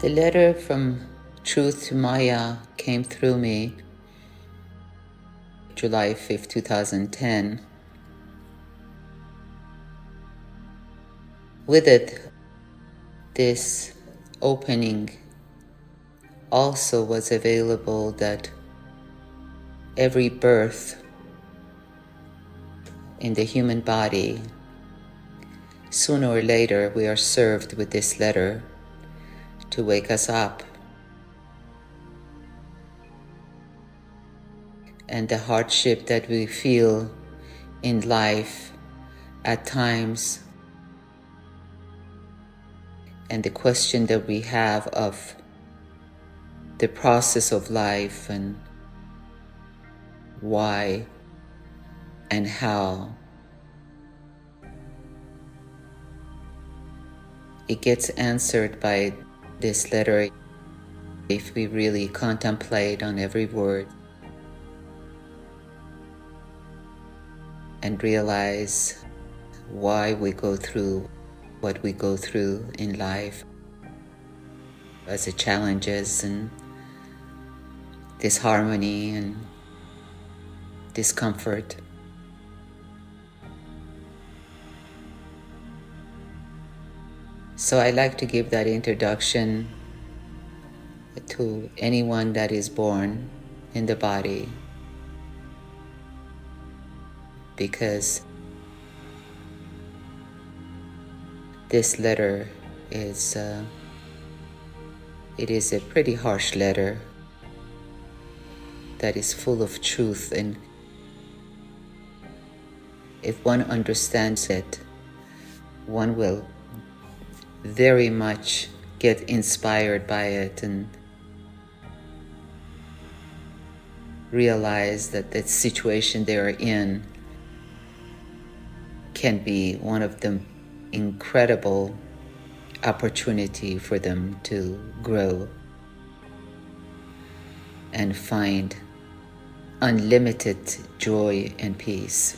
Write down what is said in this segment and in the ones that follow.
The letter from Truth to Maya came through me July 5th, 2010. With it, this opening also was available that every birth in the human body, sooner or later we are served with this letter to wake us up. And the hardship that we feel in life at times, and the question that we have of the process of life and why and how, it gets answered by this letter if we really contemplate on every word and realize why we go through what we go through in life as the challenges and disharmony and discomfort. So I like to give that introduction to anyone that is born in the body, because this letter is it is a pretty harsh letter that is full of truth, and if one understands it, one will very much get inspired by it and realize that the situation they are in can be one of the incredible opportunity for them to grow and find unlimited joy and peace.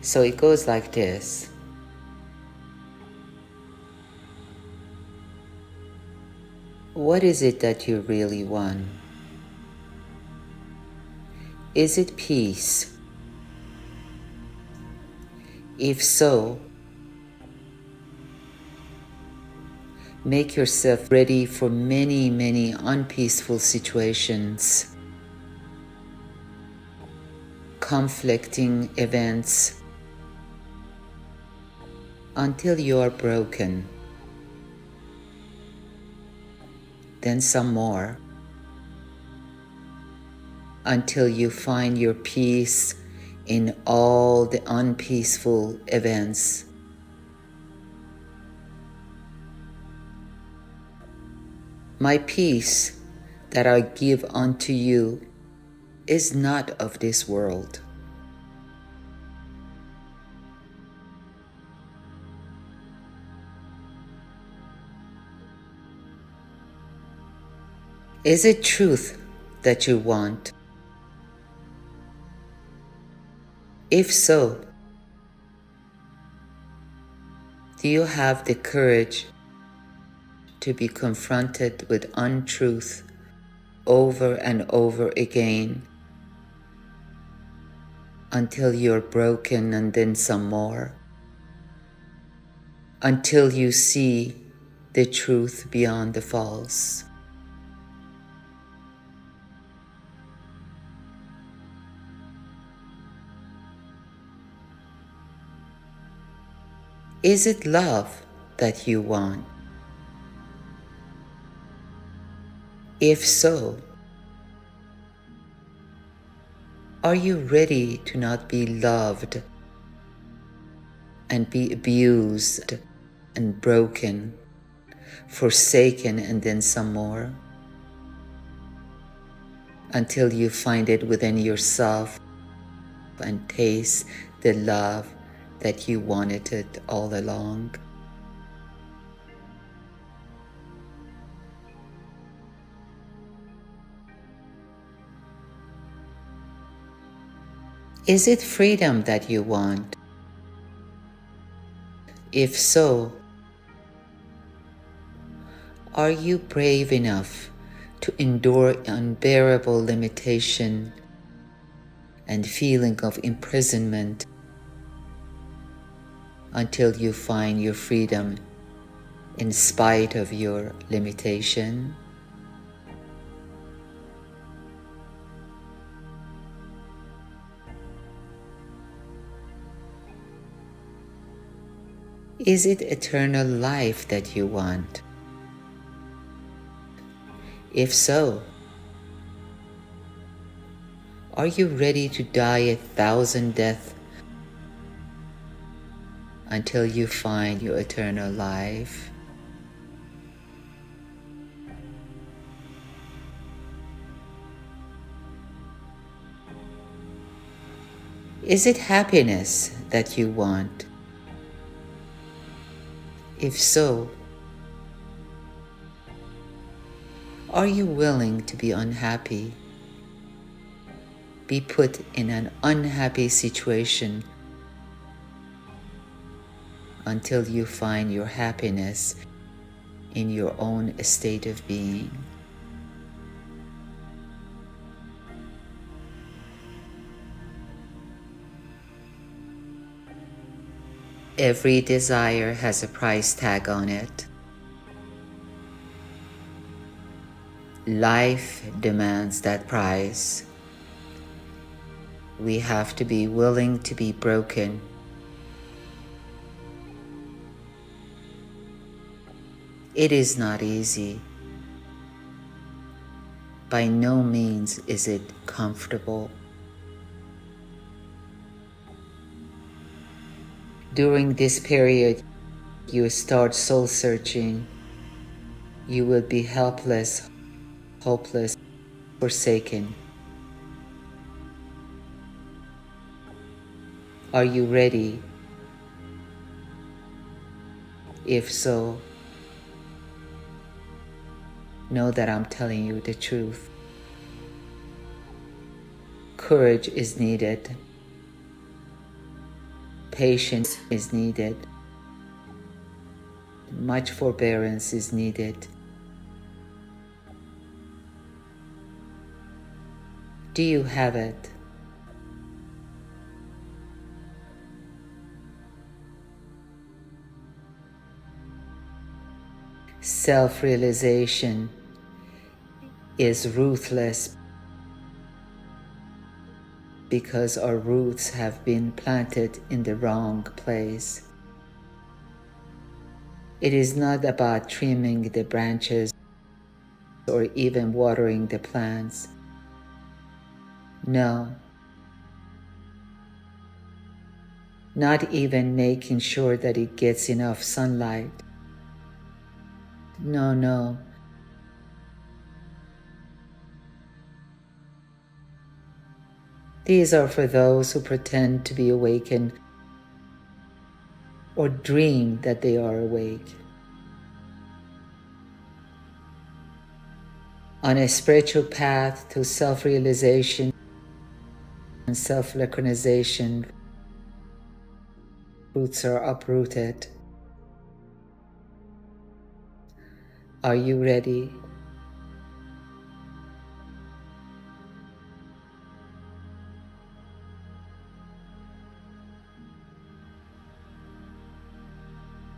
So it goes like this. What is it that you really want? Is it peace? If so, make yourself ready for many, many unpeaceful situations, conflicting events, until you are broken. Then some more, until you find your peace in all the unpeaceful events. My peace that I give unto you is not of this world. Is it truth that you want? If so, do you have the courage to be confronted with untruth over and over again until you're broken, and then some more, until you see the truth beyond the false? Is it love that you want? If so, are you ready to not be loved and be abused and broken, forsaken, and then some more, until you find it within yourself and taste the love that you wanted it all along? Is it freedom that you want? If so, are you brave enough to endure unbearable limitation and feeling of imprisonment until you find your freedom in spite of your limitation? Is it eternal life that you want? If so, are you ready to die 1,000 deaths until you find your eternal life? Is it happiness that you want? If so, are you willing to be unhappy? Be put in an unhappy situation until you find your happiness in your own state of being. Every desire has a price tag on it. Life demands that price. We have to be willing to be broken. It is not easy. By no means is it comfortable. During this period, you start soul searching. You will be helpless, hopeless, forsaken. Are you ready? If so, know that I'm telling you the truth. Courage is needed. Patience is needed. Much forbearance is needed. Do you have it? Self-realization is ruthless because our roots have been planted in the wrong place. It is not about trimming the branches or even watering the plants. No. Not even making sure that it gets enough sunlight. No, no. These are for those who pretend to be awakened or dream that they are awake. On a spiritual path to self-realization and self-recognition, roots are uprooted. Are you ready?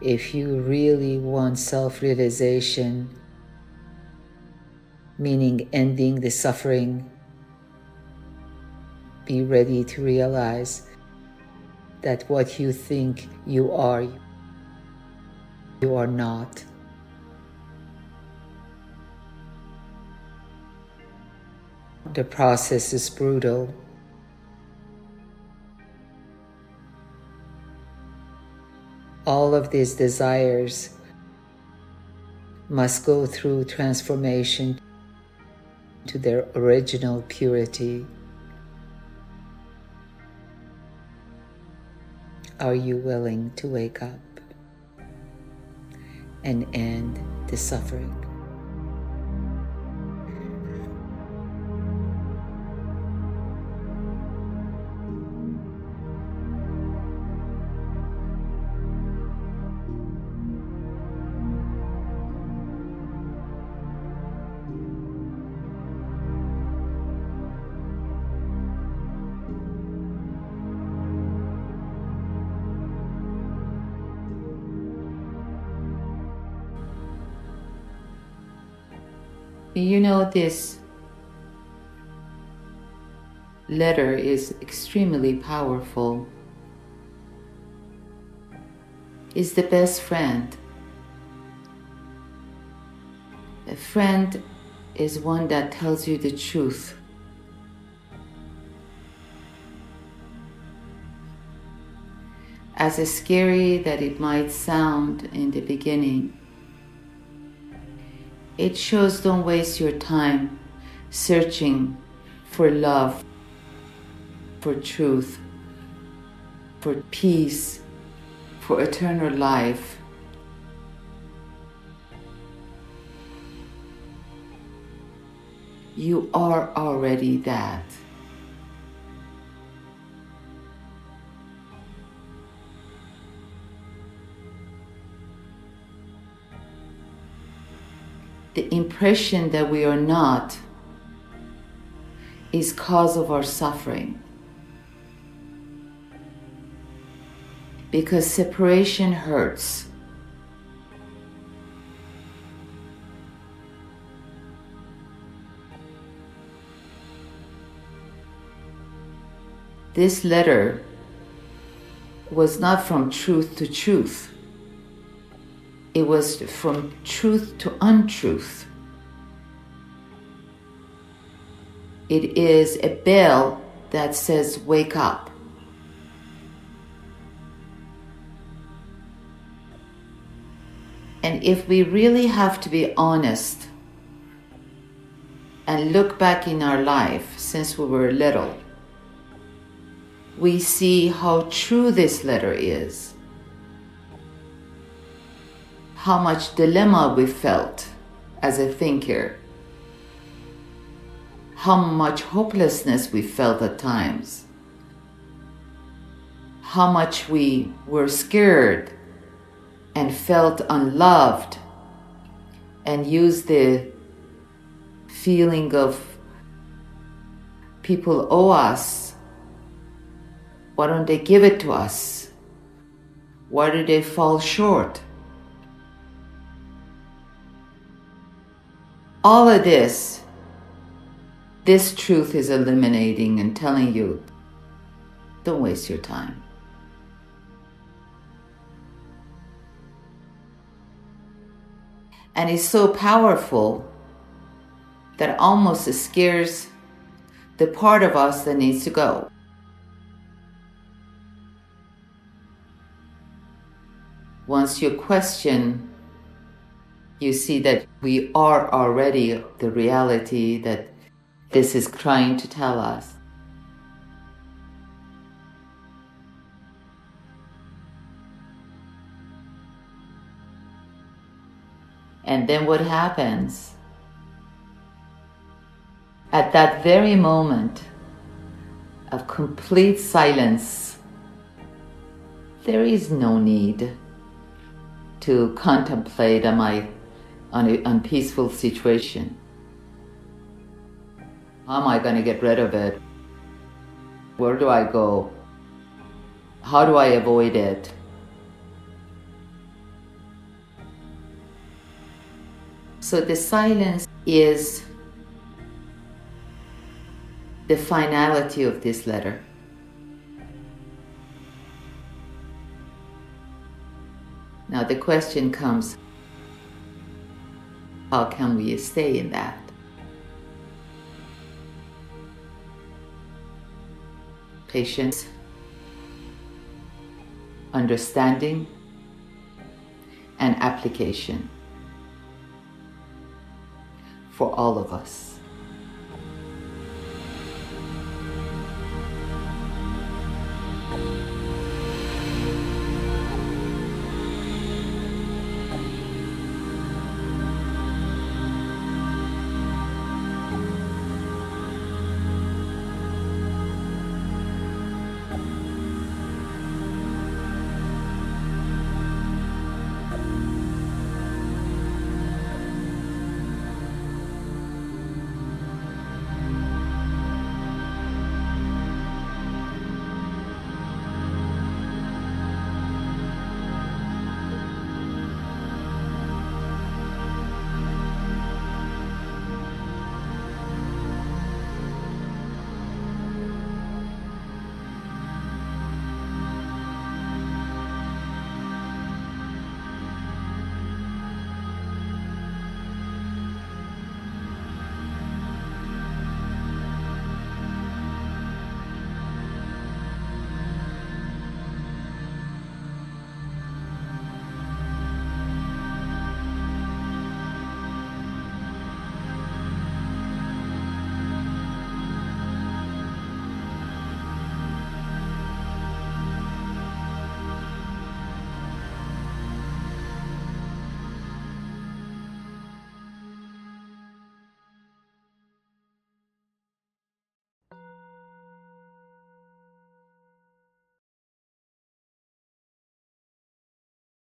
If you really want self-realization, meaning ending the suffering, be ready to realize that what you think you are not. The process is brutal. All of these desires must go through transformation to their original purity. Are you willing to wake up and end the suffering? You know, this letter is extremely powerful. It's the best friend. A friend is one that tells you the truth. As scary that it might sound in the beginning, it shows don't waste your time searching for love, for truth, for peace, for eternal life. You are already that. The impression that we are not is cause of our suffering. Because separation hurts. This letter was not from truth to truth. It was from truth to untruth. It is a bell that says, wake up. And if we really have to be honest and look back in our life since we were little, we see how true this letter is. How much dilemma we felt as a thinker. How much hopelessness we felt at times. How much we were scared and felt unloved and used the feeling of people owe us. Why don't they give it to us? Why do they fall short? All of this truth is eliminating and telling you, don't waste your time. And it's so powerful that almost it scares the part of us that needs to go. Once you question, you see that we are already the reality that this is trying to tell us. And then what happens? At that very moment of complete silence, there is no need to contemplate, am I on an unpeaceful situation? How am I going to get rid of it? Where do I go? How do I avoid it? So the silence is the finality of this letter. Now the question comes, how can we stay in that? Patience, understanding, and application for all of us.